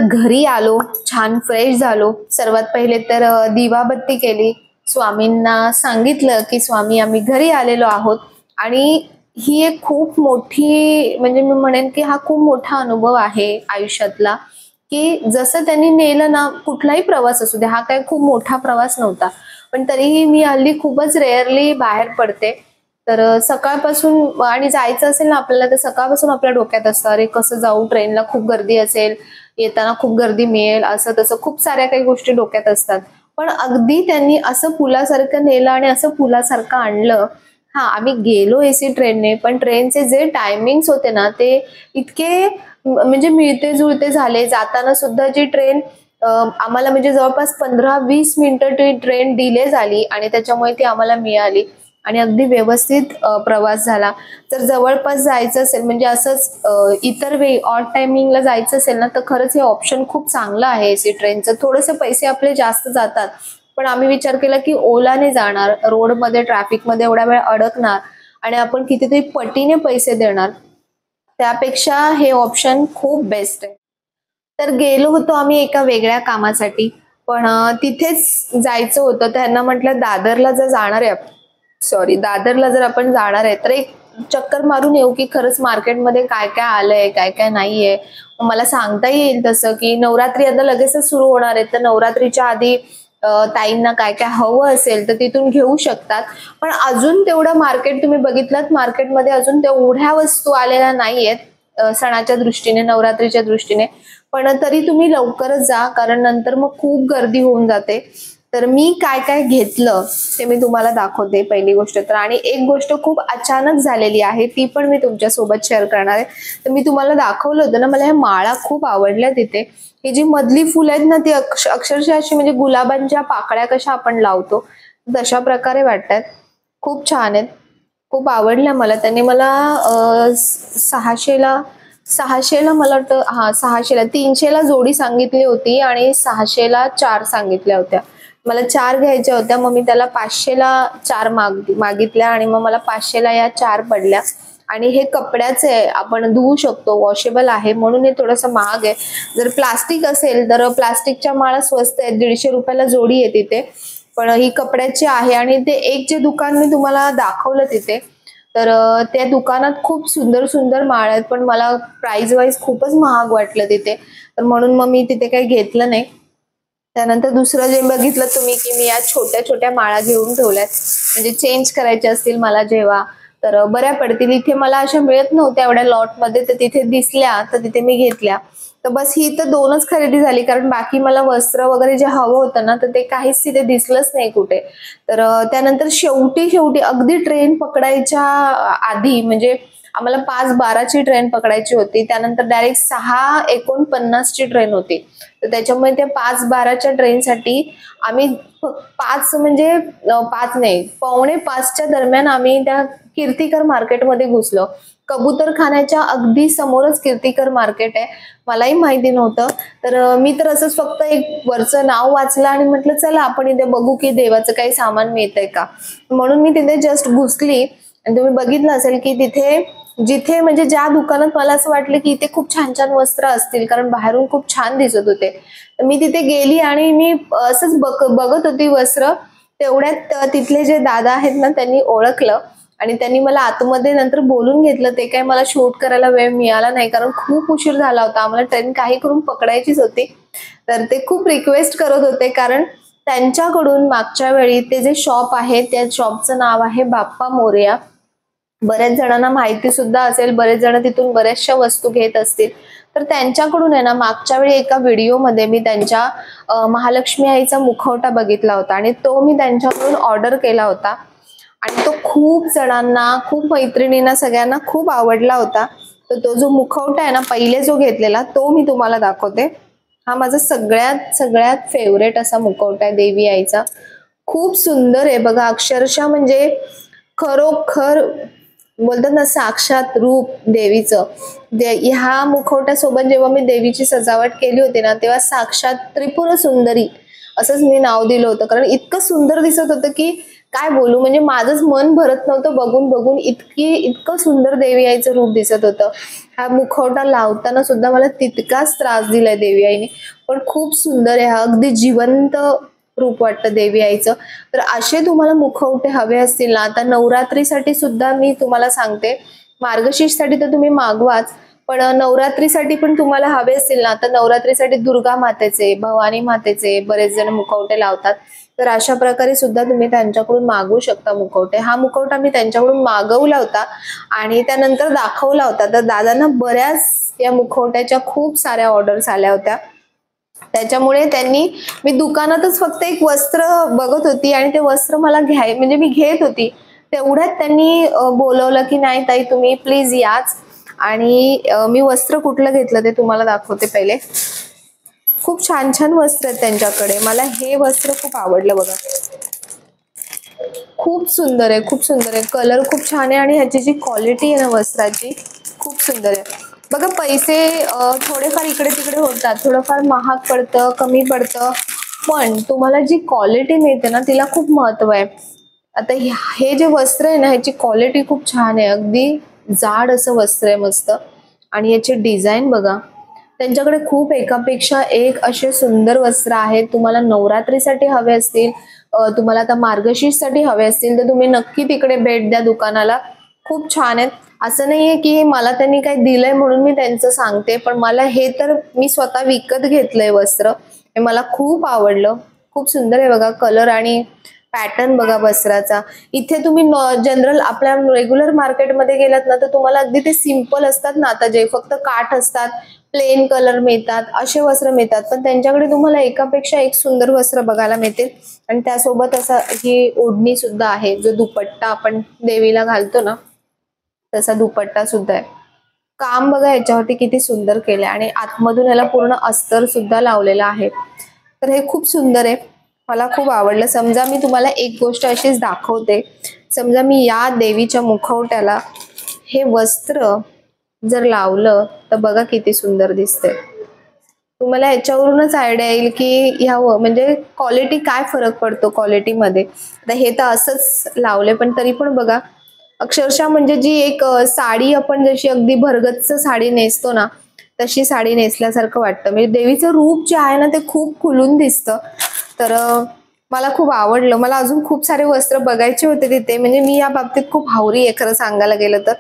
घरी आलो, छान फ्रेश झालो. सर्वात पहिले तर दिवाबत्ती केली, स्वामींना सांगितलं की स्वामी आम्ही घरी आलेलो आहोत. आणि ही एक खूप मोठी म्हणजे मी म्हणेन की हा खूप मोठा अनुभव आहे आयुष्यातला, की जसं त्यांनी नेलं ना, कुठलाही प्रवास असू दे, हा काही खूप मोठा प्रवास नव्हता, पण तरीही मी हल्ली खूपच रेअरली बाहेर पडते. तर सकाळपासून आणि जायचं असेल ना आपल्याला, तर सकाळपासून आपल्या डोक्यात असतं, अरे कसं जाऊ, ट्रेनला खूप गर्दी असेल, येताना खूप गर्दी मिळेल, असं तसं खूप साऱ्या काही गोष्टी डोक्यात असतात. पण अगदी त्यांनी असं पुलासारखं नेलं आणि असं पुलासारखं आणलं. हा, आम्ही गेलो एसी ट्रेनने, पण ट्रेनचे जे टायमिंग्स होते ना, ते इतके म्हणजे मिळते जुळते झाले. जाताना सुद्धा जी ट्रेन आम्हाला म्हणजे जवळपास 15-20 मिनिटं ती ट्रेन डिले झाली आणि त्याच्यामुळे ती आम्हाला मिळाली आणि अगदी व्यवस्थित प्रवास झाला. जर जवळपास जायचं असेल म्हणजे असंच इतर वेळी ऑड टायमिंगला जायचं असेल ना, तर खरंच हे ऑप्शन खूप चांगलं आहे एसी ट्रेनचं. थोडेसे पैसे आपले जास्त जातात, पण आम्ही विचार केला की ओलाने जाणार, रोडमध्ये ट्रॅफिकमध्ये एवढा वेळ अडकणार आणि आपण कितीतरी पटीने पैसे देणार, त्यापेक्षा हे ऑप्शन खूप बेस्ट आहे. तर गेलो होतो आम्ही एका वेगळ्या कामासाठी, पण तिथेच जायचं होतं. त्यांना म्हटलं दादरला जर जाणार आहे दादरला जर आपण जाणार आहे तर एक चक्कर मारून येऊ की खरंच मार्केटमध्ये काय काय आलंय, काय काय नाहीये. मला सांगता येईल तसं की नवरात्री आता लगेचच सुरू होणार आहे, तर नवरात्रीच्या आधी ताईंना काय काय हवं असेल तर तिथून घेऊ शकतात. पण अजून तेवढं मार्केट तुम्ही बघितलं, मार्केटमध्ये अजून तेवढ्या वस्तू आलेल्या नाहीयेत सणाच्या दृष्टीने, नवरात्रीच्या दृष्टीने. पण तरी तुम्ही लवकरच जा, कारण नंतर मग खूप गर्दी होऊन जाते. तर मी काय काय घेतलं ते मी तुम्हाला दाखवते पहिली गोष्ट तर. आणि एक गोष्ट खूप अचानक झालेली आहे, ती पण मी तुमच्यासोबत शेअर करणार आहे. तर मी तुम्हाला दाखवलं होतं ना, मला ह्या माळा खूप आवडल्या तिथे. ही जी मधली फुलं आहेत ना, ती अक्षरशः अशी म्हणजे गुलाबांच्या पाकळ्या कशा आपण लावतो तशा प्रकारे वाटतात. खूप छान आहेत, खूप आवडल्या मला. त्यांनी मला 600ला मला वाटतं, हा 600ला, 300ला जोडी सांगितली होती आणि 600ला 4 सांगितल्या होत्या. मला 4 घ्यायच्या होत्या, मग मी त्याला 500ला 4 मागितल्या आणि मग मला 500ला या 4 पडल्या. आणि हे कपड्याचे आहे, आपण धुवू शकतो, वॉशेबल आहे, म्हणून हे थोडंसं महाग आहे. जर प्लास्टिक असेल तर प्लास्टिकच्या माळा स्वस्त आहेत, 150 रुपयाला जोडी आहे तिथे. पण ही कपड्याची आहे. आणि ते एक जे दुकान मी तुम्हाला दाखवलं तिथे, तर त्या दुकानात खूप सुंदर सुंदर माळ आहेत, पण मला प्राइस वाईज खूपच महाग वाटलं तिथे, तर म्हणून मग मी तिथे काही घेतलं नाही. त्यानंतर दुसरं जे बघितलं तुम्ही की मी या छोट्या छोट्या माळा घेऊन ठेवल्यात, म्हणजे चेंज करायच्या असतील मला जेव्हा, तर बऱ्या पडतील. इथे मला अशा मिळत नव्हत्या एवढ्या लॉटमध्ये, तर तिथे दिसल्या तर तिथे मी घेतल्या. तर बस ही तर 2च खरेदी झाली, कारण बाकी मला वस्त्र वगैरे जे हवं होतं ना, तर ते काहीच तिथे दिसलंच नाही कुठे. तर त्यानंतर शेवटी अगदी ट्रेन पकडायच्या आधी, म्हणजे आम्हाला 5:12ची ट्रेन पकडायची होती, त्यानंतर डायरेक्ट 6:49ची ट्रेन होती. तर त्याच्यामुळे त्या 5:12च्या ट्रेनसाठी आम्ही 5 म्हणजे 5 नाही, 4:45च्या दरम्यान आम्ही त्या कीर्तिकर मार्केटमध्ये घुसलो. कबूतरखान्याच्या अगदी समोरच कीर्तिकर मार्केट आहे, मलाही माहिती नव्हतं. तर मी तर असंच फक्त एक वरचं नाव वाचलं आणि म्हटलं चला आपण इथे बघू की देवाचं काही सामान मिळतंय का, म्हणून मी तिथे जस्ट घुसली. आणि तुम्ही बघितलं असेल की तिथे जिथे म्हणजे ज्या दुकानात मला असं वाटलं की इथे खूप छान छान वस्त्र असतील, कारण बाहेरून खूप छान दिसत होते, तर मी तिथे गेली आणि मी असंच बघत होती वस्त्र. तेवढ्यात तिथले जे दादा आहेत ना, त्यांनी ओळखलं आणि त्यांनी मला आतमध्ये नंतर बोलून घेतलं. ते काय मला शूट करायला वेळ मिळाला नाही, कारण खूप उशीर झाला होता, आम्हाला ट्रेन काही करून पकडायचीच होती. तर ते खूप रिक्वेस्ट करत होते, कारण त्यांच्याकडून मागच्या वेळी ते जे शॉप आहे त्या शॉपचं नाव आहे बाप्पा मोरया. बऱ्याच जणांना माहिती सुद्धा असेल, बरेच जण तिथून बऱ्याचशा वस्तू घेत असतील. तर त्यांच्याकडून आहे ना, मागच्या वेळी एका व्हिडिओमध्ये मी त्यांच्या महालक्ष्मी आईचा मुखवटा बघितला होता आणि तो मी त्यांच्याकडून ऑर्डर केला होता आणि तो खूप जणांना, खूप मैत्रिणींना, सगळ्यांना खूप आवडला होता. तर तो जो मुखवटा आहे ना, पहिले जो घेतलेला, तो मी तुम्हाला दाखवते. हा माझा सगळ्यात सगळ्यात फेवरेट असा मुखवटा आहे देवी आईचा. खूप सुंदर आहे बघा, अक्षरशः म्हणजे खरोखर बोलतात ना, साक्षात रूप देवीचं. ह्या मुखवट्यासोबत जेव्हा मी देवीची सजावट केली होती ना, तेव्हा साक्षात त्रिपुर सुंदरी असंच मी नाव दिलं होतं, कारण इतकं सुंदर दिसत होतं की काय बोलू, म्हणजे माझंच मन भरत नव्हतं बघून बघून, इतकं सुंदर देवी आईचं रूप दिसत होतं. हा मुखवटा लावताना सुद्धा मला तितकाच त्रास दिलाय देवी आईने, पण खूप सुंदर आहे. हा अगदी जिवंत रूप वाटतं देवी आईचं. तर असे तुम्हाला मुखवटे हवे असतील ना, आता नवरात्रीसाठी सुद्धा मी तुम्हाला सांगते, मार्गशीर्षसाठी तर तुम्ही मागवाच, पण नवरात्रीसाठी पण तुम्हाला हवे असतील ना, तर नवरात्रीसाठी दुर्गा मातेचे, भवानी मातेचे बरेच जण मुखवटे लावतात. तर अशा प्रकारे सुद्धा तुम्ही त्यांच्याकडून मागवू शकता मुखवटे. हा मुखवटा मी त्यांच्याकडून मागवला होता आणि त्यानंतर दाखवला होता. तर दादांना बऱ्याच या मुखवट्याच्या खूप साऱ्या ऑर्डर्स आल्या होत्या. त्याच्यामुळे मी दुकानातच फक्त एक वस्त्र बघत होती आणि ते वस्त्र मला म्हणजे मी घेत होती, तेवढ्यात त्यांनी बोलवलं की नाही ताई तुम्ही प्लीज याच. आणि मी वस्त्र कुठलं घेतलं ते तुम्हाला दाखवते पहिले. खूप छान छान वस्त्र आहेत त्यांच्याकडे. मला हे वस्त्र खूप आवडलं बघा, खूप सुंदर आहे, खूप सुंदर आहे. कलर खूप छान आहे आणि ह्याची जी क्वालिटी आहे ना वस्त्राची, खूप सुंदर आहे. बघा पैसे थोडेफार इकडे तिकडे होतात, थोडंफार महाग पडतं, कमी पडतं, पण तुम्हाला जी क्वालिटी मिळते ना तिला खूप महत्व आहे. आता हे जे वस्त्र आहे ना ह्याची क्वालिटी खूप छान आहे, अगदी जाड असं वस्त्र आहे मस्त. आणि याची डिझाईन बघा, त्यांच्याकडे खूप एकापेक्षा एक असे सुंदर वस्त्र आहेत. तुम्हाला नवरात्रीसाठी हवे असतील, तुम्हाला आता मार्गशीर्षसाठी हवे असतील, तर तुम्ही नक्की तिकडे भेट द्या दुकानाला. खूप छान आहेत. असं नाहीये की मला त्यांनी काही दिलंय म्हणून मी त्यांचं सांगते, पण मला हे तर मी स्वतः विकत घेतलंय वस्त्र, हे मला खूप आवडलं. खूप सुंदर आहे बघा कलर आणि पॅटर्न बघा वस्त्राचा. इथे तुम्ही जनरल आपल्या रेग्युलर मार्केटमध्ये गेलात ना तर तुम्हाला अगदी ते सिंपल असतात ना, आता जे फक्त काठ असतात, प्लेन कलर मिळतात, असे वस्त्र मिळतात, पण त्यांच्याकडे तुम्हाला एकापेक्षा एक सुंदर वस्त्र बघायला मिळतील. आणि त्यासोबत असा ही ओढणी सुद्धा आहे, जो दुपट्टा आपण देवीला घालतो ना तसा दुपट्टा सुद्धा आहे. काम बघा याच्यावरती किती सुंदर केलंय आणि आतमधून याला पूर्ण अस्तर सुद्धा लावलेला आहे. तर हे खूप सुंदर आहे, मला खूप आवडलं. समजा मी तुम्हाला एक गोष्ट अशीच दाखवते, समजा मी या देवीच्या मुखवट्याला हे वस्त्र जर लावलं तर बघा किती सुंदर दिसतंय. तुम्हाला याच्यावरूनच आयडिया येईल की ह्या म्हणजे क्वालिटी काय फरक पडतो क्वालिटीमध्ये. आता हे तर असंच लावले, पण तरी पण बघा अक्षरशः म्हणजे जी एक साडी आपण जशी अगदी भरगच्च साडी नेसतो ना तशी साडी नेसल्यासारखं वाटतं. म्हणजे देवीचं रूप जे आहे ना ते खूप खुलून दिसतं. तर मला खूप आवडलं. मला अजून खूप सारे वस्त्र बघायचे होते तिथे, म्हणजे मी या बाबतीत खूप हावरी आहे खरं सांगायला गेलं तर.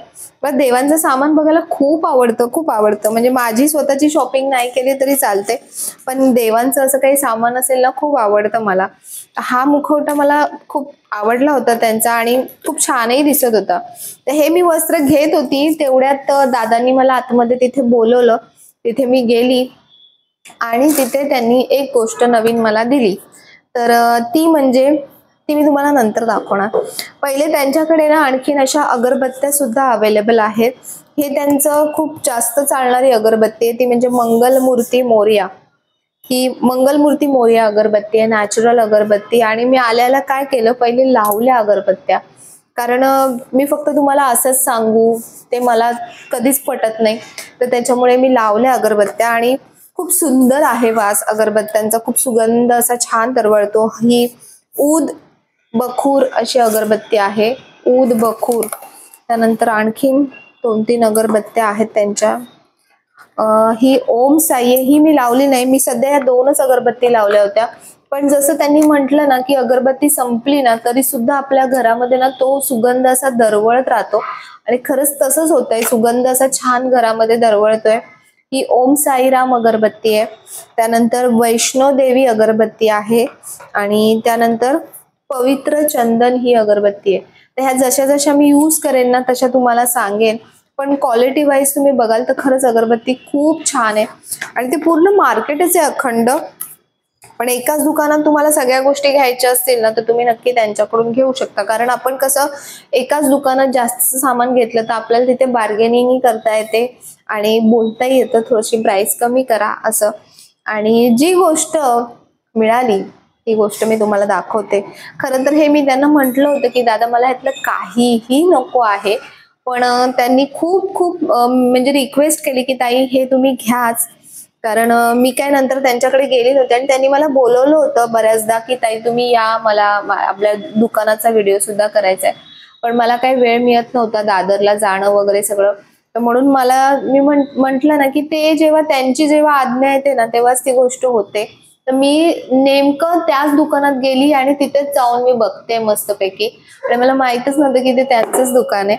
मला देवांचं सामान बघायला खूप आवडतं, खूप आवडतं. म्हणजे माझी स्वतःची शॉपिंग नाही केली तरी चालते, पण देवांचं असं काही सामान असेल ना खूप आवडतं मला. हा मुखवटा मला खूप आवडला होता त्यांचा आणि खूप छानही दिसत होता. तर हे मी वस्त्र घेत होती तेवढ्यात दादांनी मला आतमध्ये तिथे बोलवलं. तिथे मी गेली आणि तिथे त्यांनी एक गोष्ट नवीन मला दिली. तर ती मी तुम्हाला नंतर दाखवणार. पहिले त्यांच्याकडे ना आणखीन अशा अगरबत्त्या सुद्धा अवेलेबल आहेत. हे त्यांचं खूप जास्त चालणारी अगरबत्ती आहे, ती म्हणजे मंगलमूर्ती मोरया. ही मंगलमूर्ती मोरया अगरबत्ती आहे, नॅचरल अगरबत्ती. आणि मी आल्याला काय केलं, पहिले लावल्या अगरबत्त्या, कारण मी फक्त तुम्हाला असंच सांगू ते मला कधीच पटत नाही. तर त्याच्यामुळे मी लावल्या अगरबत्त्या आणि खूप सुंदर आहे वास अगरबत्त्यांचा, खूप सुगंध असा छान तरवळतो. ही ऊद बखूर अशी अगरबत्ती आहे, ऊद बखूर. त्यानंतर आणखीन 2-3 अगरबत्त्या आहेत त्यांच्या. ही ओम साई ही मी लावली नाही, मी सध्या या 2च अगरबत्ती लावल्या होत्या. पण जसं त्यांनी म्हटलं ना की अगरबत्ती संपली ना तरी सुद्धा आपल्या घरामध्ये ना तो सुगंध असा दरवळत राहतो, आणि खरंच तसंच होतंय, सुगंध असा छान घरामध्ये दरवळतोय. ही ओम साईराम अगरबत्ती आहे. त्यानंतर वैष्णोदेवी अगरबत्ती आहे आणि त्यानंतर पवित्र चंदन ही अगरबत्ती आहे. तर ह्या जशा जशा मी यूज करेन ना तशा तुम्हाला सांगेन, पण क्वालिटी वाईज तुम्ही बघाल तर खरंच अगरबत्ती खूप छान आहे आणि ते पूर्ण मार्केटच आहे अखंड. पण एकाच दुकानात तुम्हाला सगळ्या गोष्टी घ्यायच्या असतील ना तर तुम्ही नक्की त्यांच्याकडून घेऊ शकता, कारण आपण कसं एकाच दुकानात जास्त सामान घेतलं तर आपल्याला तिथे बार्गेनिंग करता येते आणि बोलताही येतं थोडीशी प्राइस कमी करा असं. आणि जी गोष्ट मिळाली ती गोष्ट मी तुम्हाला दाखवते. खरं तर हे मी त्यांना म्हटलं होतं की दादा मला ह्यातलं काहीही नको आहे, पण त्यांनी खूप खूप म्हणजे रिक्वेस्ट केली की ताई हे तुम्ही घ्याच. कारण मी काय नंतर त्यांच्याकडे गेली नव्हते आणि त्यांनी मला बोलवलं होतं बऱ्याचदा की ताई तुम्ही या, मला आपल्या दुकानाचा व्हिडिओ सुद्धा करायचा आहे. पण मला काही वेळ मिळत नव्हता दादरला जाणं वगैरे सगळं. तर म्हणून मी म्हंटल ना की ते जेव्हा आज्ञा येते ना तेव्हाच ती गोष्ट होते. तर मी नेमकं त्याच दुकानात गेली आणि तिथेच जाऊन मी बघते मस्तपैकी. आणि मला माहितच नव्हतं की ते त्यांचंच दुकान आहे.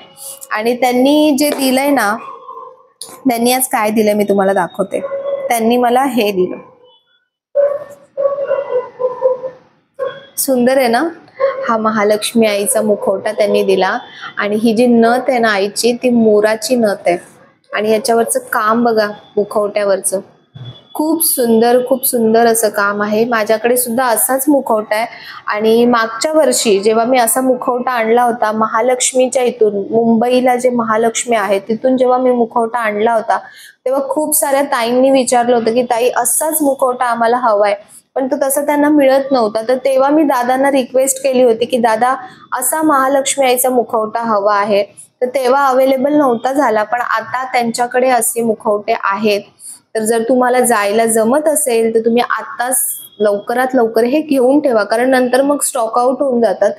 आणि त्यांनी जे दिलंय ना, त्यांनी आज काय दिलंय मी तुम्हाला दाखवते. त्यांनी मला हे दिलं, सुंदर आहे ना, हा महालक्ष्मी आईचा मुखवटा त्यांनी दिला. आणि ही जी नथ आहे ना आईची, ती मोराची नथ आहे. आणि याच्यावरचं काम बघा, मुखवट्यावरचं खूप सुंदर असं काम आहे. माझ्याकडे सुद्धा असाच मुखवटा आहे. आणि मागच्या वर्षी जेव्हा मी असा मुखवटा आणला होता महालक्ष्मीच्या इथून, मुंबईला जे महालक्ष्मी आहे तिथून जेव्हा मी मुखवटा आणला होता, तेव्हा खूप साऱ्या ताईंनी विचारलं होतं की ताई असाच मुखवटा आम्हाला हवाय, पण तो तसा त्यांना मिळत नव्हता. तर तेव्हा मी दादांना रिक्वेस्ट केली होती की दादा असा महालक्ष्मी आईचा मुखवटा हवा आहे. तर तेव्हा अवेलेबल नव्हता झाला, पण आता त्यांच्याकडे असे मुखवटे आहेत. तर जर तुम्हाला जायला जमत असेल तर तुम्ही आताच लवकरात लवकर हे घेऊन ठेवा, कारण नंतर मग स्टॉक आउट होऊन जातात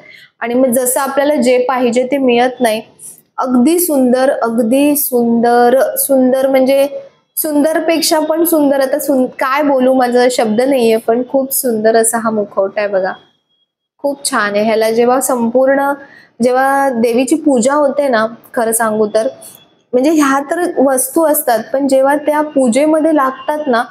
आणि मग जसं आपल्याला जे पाहिजे ते मिळत नाही. अगदी सुंदर, अगदी सुंदर, सुंदर म्हणजे सुंदरपेक्षा पण सुंदर. आता काय बोलू, माझा शब्द नाहीये, पण खूप सुंदर असा हा मुखवटा आहे बघा. खूप छान आहे. ह्याला जेव्हा देवीची पूजा होते ना, खरं सांगू तर म्हणजे ह्या तर वस्तू असतात, पण जेव्हा त्या पूजेमध्ये लागतात ना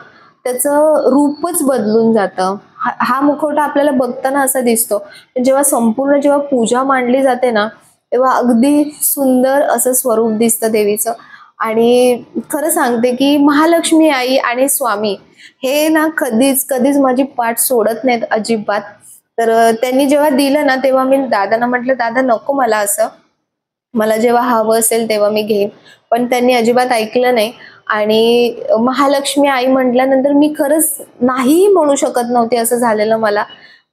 त्याचं रूपच बदलून जातं. हा मुखवटा आपल्याला बघताना असा दिसतो, पण जेव्हा पूजा मांडली जाते ना तेव्हा अगदी सुंदर असं स्वरूप दिसतं देवीचं. आणि खरं सांगते की महालक्ष्मी आई आणि स्वामी हे ना कधीच कधीच माझी पाठ सोडत नाहीत अजिबात. तर त्यांनी जेव्हा दिलं ना तेव्हा मी दादांना म्हटलं, दादा नको मला असं, मला जेव्हा हवं असेल तेव्हा मी घेईन. पण त्यांनी अजिबात ऐकलं नाही. आणि महालक्ष्मी आई म्हटल्यानंतर मी खरंच नाही म्हणू शकत नव्हते, असं झालेलं मला.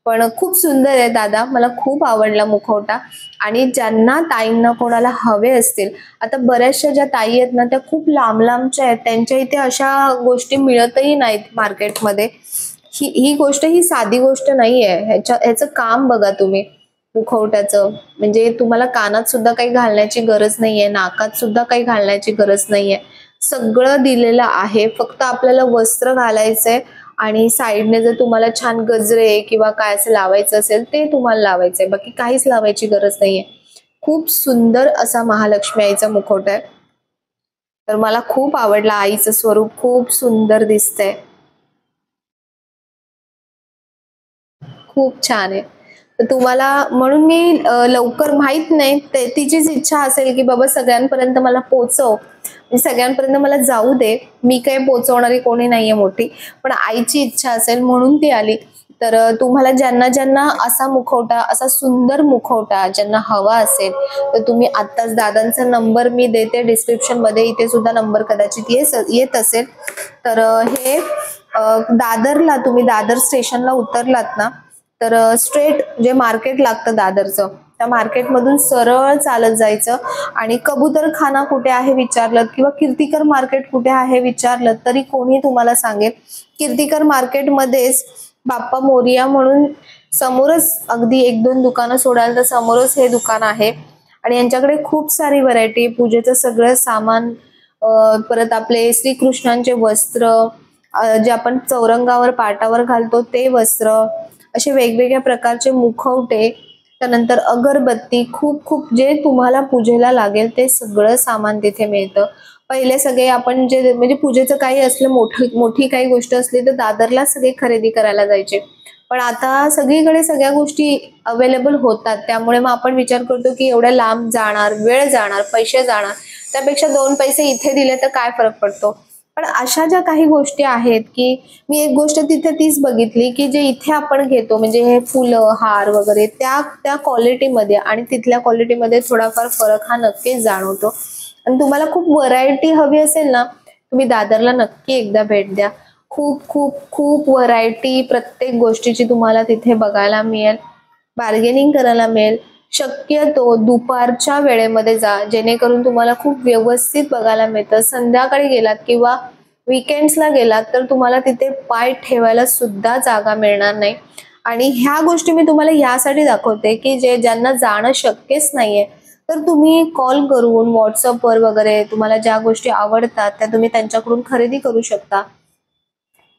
पण खूप सुंदर आहे दादा, मला खूप आवडला मुखवटा. आणि ज्यांना ताईंना कोणाला हवे असतील, आता बऱ्याचशा ज्या ताई आहेत ना त्या खूप लांब लांबच्या आहेत, त्यांच्या इथे अशा गोष्टी मिळतही नाहीत मार्केटमध्ये. ही गोष्ट ही साधी गोष्ट नाहीये. ह्याचं काम बघा तुम्ही मुखवट्याचं. म्हणजे तुम्हाला कानात सुद्धा काही घालण्याची गरज नाहीये, नाकात सुद्धा काही घालण्याची गरज नाहीये. सगळं दिलेलं आहे, फक्त आपल्याला वस्त्र घालायचंय. आणि साईडने जर तुम्हाला छान गजरे किंवा काय असं लावायचं असेल ते तुम्हाला लावायचंय, बाकी काहीच लावायची गरज नाहीये. खूप सुंदर असा महालक्ष्मी आईचा मुखवटा आहे. तर मला खूप आवडला. आईचं स्वरूप खूप सुंदर दिसतंय, खूप छान आहे. तर तुम्हाला म्हणून मी लवकर, माहित नाही तिचीच इच्छा असेल की बाबा सगळ्यांपर्यंत मला पोहोचव, म्हणजे सगळ्यांपर्यंत मला जाऊ दे, मी काही पोहोचवणारी कोणी नाहीये मोठी, पण आईची इच्छा असेल म्हणून ती आली. तर तुम्हाला ज्यांना ज्यांना असा मुखवटा, असा सुंदर मुखवटा ज्यांना हवा असेल तर तुम्ही आत्ताच दादांचा नंबर मी देते डिस्क्रिप्शन मध्ये, इथे सुद्धा नंबर कदाचित येत असेल. तर हे दादरला, तुम्ही दादर स्टेशनला उतरलात ना तर स्ट्रेट जे मार्केट लागतं दादरचं, त्या मार्केटमधून सरळ चालत जायचं. आणि कबूतरखाना कुठे आहे विचारलं किंवा कीर्तिकर मार्केट कुठे आहे विचारलं तरी कोणी तुम्हाला सांगेल. कीर्तिकर मार्केटमध्येच बाप्पा मोरिया म्हणून समोरच, अगदी 1-2 दुकानं सोडायला तर समोरच हे दुकान आहे. आणि यांच्याकडे खूप सारी व्हरायटी, पूजेचं सगळं सामान, परत आपले श्रीकृष्णांचे वस्त्र, जे आपण चौरंगावर पाटावर घालतो ते वस्त्र, असे वेगवेगळ्या प्रकारचे मुखवटे, त्यानंतर अगरबत्ती, खूप खूप जे तुम्हाला पूजेला लागेल ते सगळं सामान तिथे मिळतं. पहिले सगळे आपण जे म्हणजे पूजेचं काही असलं, मोठी काही गोष्ट असली तर दादरला सगळे खरेदी करायला जायचे. पण आता सगळीकडे सगळ्या गोष्टी अवेलेबल होतात, त्यामुळे मग आपण विचार करतो की एवढ्या लांब जाणार, वेळ जाणार, पैसे जाणार, त्यापेक्षा 2 पैसे इथे दिले तर काय फरक पडतो. पण अशा ज्या काही गोष्टी आहेत की मी एक गोष्ट तिथे तीच बघितली की जे इथे आपण घेतो म्हणजे हे फुलं, हार वगैरे, त्या क्वालिटीमध्ये आणि तिथल्या क्वालिटीमध्ये थोडाफार फरक हा नक्कीच जाणवतो. आणि तुम्हाला खूप व्हरायटी हवी असेल ना, तुम्ही दादरला नक्की एकदा भेट द्या. खूप खूप खूप व्हरायटी प्रत्येक गोष्टीची तुम्हाला तिथे बघायला मिळेल, बार्गेनिंग करायला मिळेल. शक्यतो दुपारच्या वेळेमध्ये जा, जेणेकरून तुम्हाला खूप व्यवस्थित बघायला मिळतं. संध्याकाळी गेलात किंवा वीकेंड्सला गेलात तर तुम्हाला तिथे पाय ठेवायला सुद्धा जागा मिळणार नाही. आणि ह्या गोष्टी मी तुम्हाला यासाठी दाखवते की ज्यांना जाणं शक्यच नाहीये, तर तुम्ही कॉल करून व्हॉट्सअपवर वगैरे तुम्हाला ज्या गोष्टी आवडतात त्या तुम्ही त्यांच्याकडून खरेदी करू शकता.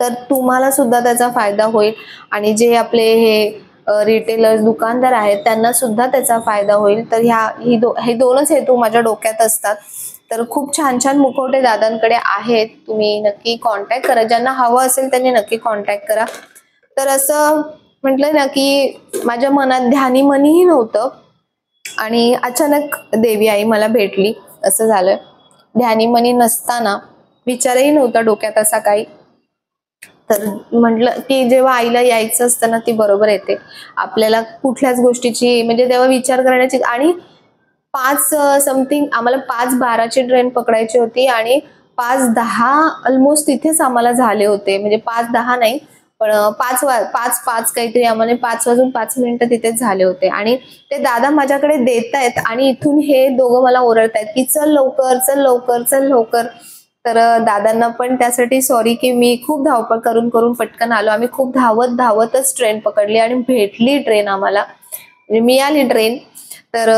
तर तुम्हाला सुद्धा त्याचा फायदा होईल आणि जे आपले हे रिटेलर्स दुकानदार आहेत त्यांना सुद्धा त्याचा फायदा होईल. तर हे दोनच हेतू माझ्या डोक्यात असतात. तर खूप छान छान मुखवटे दादांकडे आहेत, तुम्ही नक्की कॉन्टॅक्ट करा. ज्यांना हवं असेल त्यांनी नक्की कॉन्टॅक्ट करा. तर असं म्हटलं ना की माझ्या मनात ध्यानी मनीही नव्हतं आणि अचानक देवी आई मला भेटली, असं झालं. ध्यानी मनी नसताना विचारही नव्हता डोक्यात असा काही. तर म्हटलं की जेव्हा आईला यायचं असतं ना ती बरोबर येते. आपल्याला कुठल्याच गोष्टीची म्हणजे तेव्हा विचार करण्याची. आणि 5 समथिंग आम्हाला 5:12 ची ट्रेन पकडायची होती आणि 5:10 ऑलमोस्ट तिथेच आम्हाला झाले होते. म्हणजे 5:10 नाही पण 5 काहीतरी आम्हाला 5:05 तिथेच झाले होते. आणि ते दादा माझ्याकडे देतायत आणि इथून हे दोघं मला ओरडतायत की चल लवकर, चल लवकर, चल लवकर. तर दादांना पण त्यासाठी सॉरी की मी खूप धावपळ करून करून पटकन आलो. आम्ही खूप धावत धावतच ट्रेन पकडली आणि भेटली ट्रेन आम्हाला, म्हणजे मिळाली ट्रेन. तर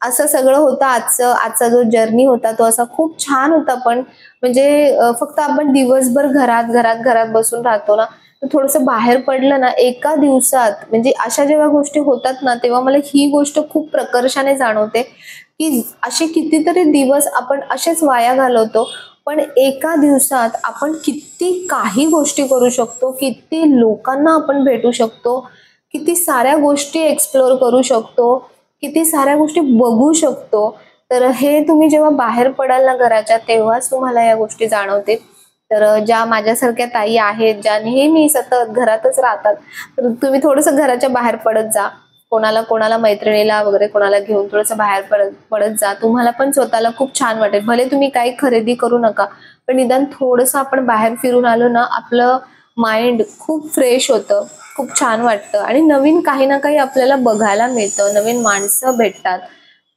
असं सगळं होतं आजचा जो जर्नी होता तो असा खूप छान होता. पण म्हणजे फक्त आपण दिवसभर घरात घरात घरात बसून राहतो ना, तर थोडंसं बाहेर पडलं ना एका दिवसात, म्हणजे अशा जेव्हा गोष्टी होतात ना तेव्हा मला ही गोष्ट खूप प्रकर्षाने जाणवते की असे कितीतरी दिवस आपण असेच वाया घालवतो. पण एका दिवसात आपण किती काही गोष्टी करू शकतो, किती लोकांना आपण भेटू शकतो, किती साऱ्या गोष्टी एक्सप्लोर करू शकतो, किती साऱ्या गोष्टी बघू शकतो. तर हे तुम्ही जेव्हा बाहेर पडाल ना घराच्या, तेव्हाच तुम्हाला या गोष्टी जाणवतील. तर ज्या माझ्यासारख्या ताई आहेत, ज्या नेहमी सतत घरातच राहतात, तर तुम्ही थोडंसं घराच्या बाहेर पडत जा. कोणाला कोणाला मैत्रिणीला वगैरे कोणाला घेऊन थोडंसं बाहेर पडत पडत जा. तुम्हाला पण स्वतःला खूप छान वाटेल. भले तुम्ही काही खरेदी करू नका, पण निदान थोडंसं आपण बाहेर फिरून आलो ना, आपलं माइंड खूप फ्रेश होतं, खूप छान वाटतं आणि नवीन काही ना काही आपल्याला बघायला मिळतं, नवीन माणसं भेटतात.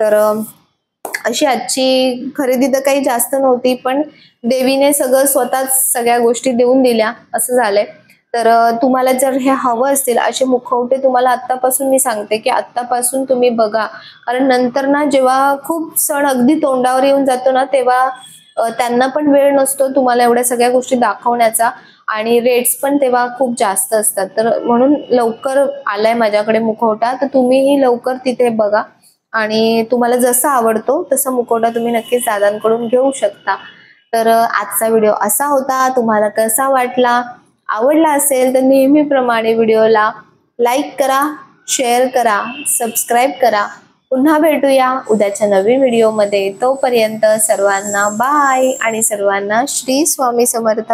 तर अशी आजची खरेदी तर काही जास्त नव्हती, पण देवीने सगळं स्वतःच सगळ्या गोष्टी देऊन दिल्या, असं झालंय. तर तुम्हाला जर हे हवं असतील असे मुखवटे, तुम्हाला आत्तापासून मी सांगते की आत्तापासून तुम्ही बघा. कारण नंतर ना जेव्हा खूप सण अगदी तोंडावर येऊन जातो ना, तेव्हा त्यांना पण वेळ नसतो तुम्हाला एवढ्या सगळ्या गोष्टी दाखवण्याचा आणि रेट्स पण तेव्हा खूप जास्त असतात. तर म्हणून लवकर आलाय माझ्याकडे मुखवटा, तर तुम्हीही लवकर तिथे बघा आणि तुम्हाला जसा आवडतो तसा मुखवटा तुम्ही नक्कीच दादांकडून घेऊ शकता. तर आजचा व्हिडिओ असा होता. तुम्हाला कसा वाटला? आवडला असेल तर नेहमीप्रमाणे व्हिडिओला लाईक करा, शेअर करा, सबस्क्राईब करा. पुन्हा भेटूया उद्याच्या नवीन व्हिडिओमध्ये. तोपर्यंत सर्वांना बाय आणि सर्वांना श्री स्वामी समर्थ.